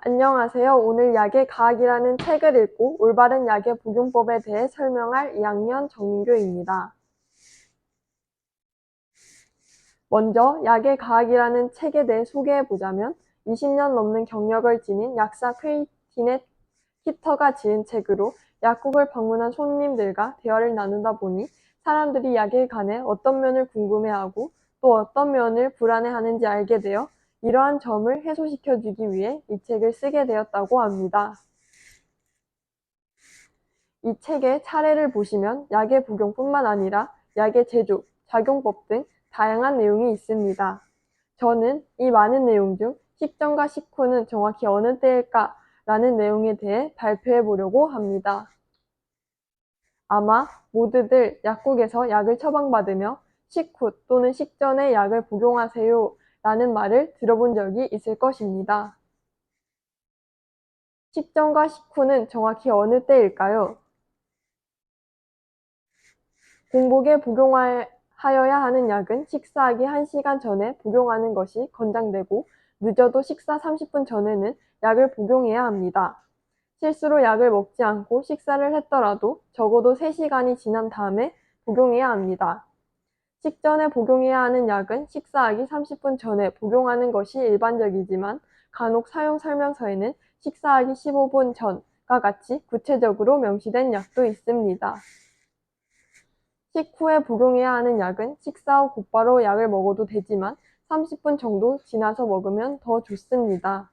안녕하세요. 오늘 약의 과학이라는 책을 읽고 올바른 약의 복용법에 대해 설명할 2학년 정민교입니다. 먼저 약의 과학이라는 책에 대해 소개해보자면 20년 넘는 경력을 지닌 약사 퀘이틴의 키터가 지은 책으로 약국을 방문한 손님들과 대화를 나누다 보니 사람들이 약에 관해 어떤 면을 궁금해하고 또 어떤 면을 불안해하는지 알게 되어 이러한 점을 해소시켜주기 위해 이 책을 쓰게 되었다고 합니다. 이 책의 사례를 보시면 약의 복용뿐만 아니라 약의 제조, 작용법 등 다양한 내용이 있습니다. 저는 이 많은 내용 중 식전과 식후는 정확히 어느 때일까? 라는 내용에 대해 발표해 보려고 합니다. 아마 모두들 약국에서 약을 처방받으며 식후 또는 식전에 약을 복용하세요 라는 말을 들어본 적이 있을 것입니다. 식전과 식후는 정확히 어느 때일까요? 공복에 복용하여야 하는 약은 식사하기 1시간 전에 복용하는 것이 권장되고 늦어도 식사 30분 전에는 약을 복용해야 합니다. 실수로 약을 먹지 않고 식사를 했더라도 적어도 3시간이 지난 다음에 복용해야 합니다. 식전에 복용해야 하는 약은 식사하기 30분 전에 복용하는 것이 일반적이지만 간혹 사용 설명서에는 식사하기 15분 전과 같이 구체적으로 명시된 약도 있습니다. 식후에 복용해야 하는 약은 식사 후 곧바로 약을 먹어도 되지만 30분 정도 지나서 먹으면 더 좋습니다.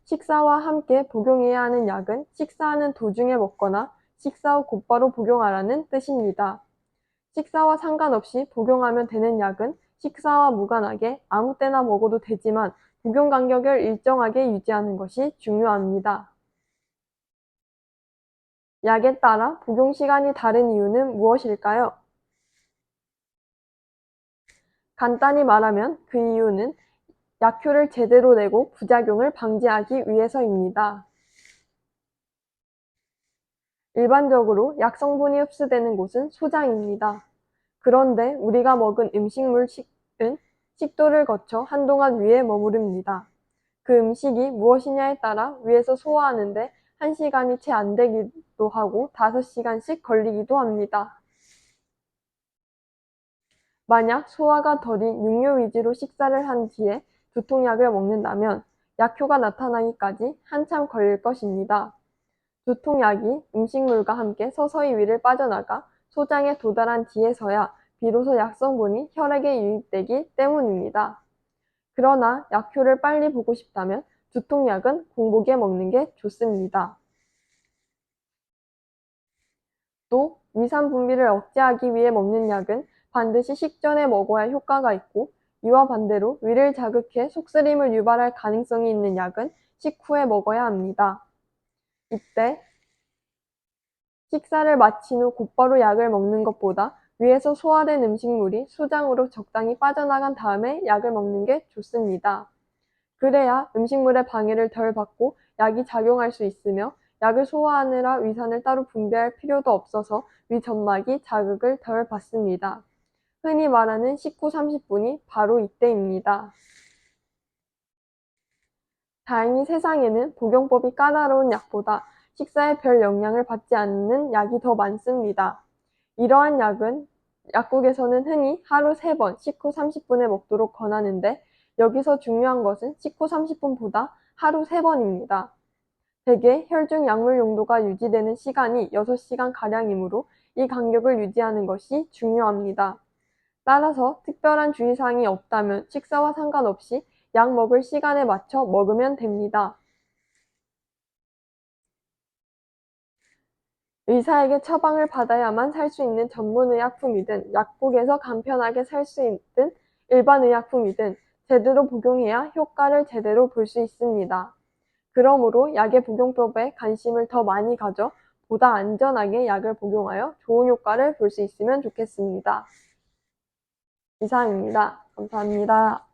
식사와 함께 복용해야 하는 약은 식사하는 도중에 먹거나 식사 후 곧바로 복용하라는 뜻입니다. 식사와 상관없이 복용하면 되는 약은 식사와 무관하게 아무 때나 먹어도 되지만 복용 간격을 일정하게 유지하는 것이 중요합니다. 약에 따라 복용 시간이 다른 이유는 무엇일까요? 간단히 말하면 그 이유는 약효를 제대로 내고 부작용을 방지하기 위해서입니다. 일반적으로 약 성분이 흡수되는 곳은 소장입니다. 그런데 우리가 먹은 음식물은 식도를 거쳐 한동안 위에 머무릅니다. 그 음식이 무엇이냐에 따라 위에서 소화하는데 1시간이 채 안 되기도 하고 5시간씩 걸리기도 합니다. 만약 소화가 더딘 육류 위주로 식사를 한 뒤에 두통약을 먹는다면 약효가 나타나기까지 한참 걸릴 것입니다. 두통약이 음식물과 함께 서서히 위를 빠져나가 소장에 도달한 뒤에서야 비로소 약성분이 혈액에 유입되기 때문입니다. 그러나 약효를 빨리 보고 싶다면 두통약은 공복에 먹는 게 좋습니다. 또 위산 분비를 억제하기 위해 먹는 약은 반드시 식전에 먹어야 효과가 있고 이와 반대로 위를 자극해 속쓰림을 유발할 가능성이 있는 약은 식후에 먹어야 합니다. 이때 식사를 마친 후 곧바로 약을 먹는 것보다 위에서 소화된 음식물이 소장으로 적당히 빠져나간 다음에 약을 먹는 게 좋습니다. 그래야 음식물의 방해를 덜 받고 약이 작용할 수 있으며 약을 소화하느라 위산을 따로 분비할 필요도 없어서 위 점막이 자극을 덜 받습니다. 흔히 말하는 식후 30분이 바로 이때입니다. 다행히 세상에는 복용법이 까다로운 약보다 식사에 별 영향을 받지 않는 약이 더 많습니다. 이러한 약은 약국에서는 흔히 하루 3번 식후 30분에 먹도록 권하는데 여기서 중요한 것은 식후 30분보다 하루 3번입니다. 대개 혈중 약물 용도가 유지되는 시간이 6시간가량이므로 이 간격을 유지하는 것이 중요합니다. 따라서 특별한 주의사항이 없다면 식사와 상관없이 약 먹을 시간에 맞춰 먹으면 됩니다. 의사에게 처방을 받아야만 살 수 있는 전문의약품이든 약국에서 간편하게 살 수 있는 일반 의약품이든 제대로 복용해야 효과를 제대로 볼 수 있습니다. 그러므로 약의 복용법에 관심을 더 많이 가져 보다 안전하게 약을 복용하여 좋은 효과를 볼 수 있으면 좋겠습니다. 이상입니다. 감사합니다.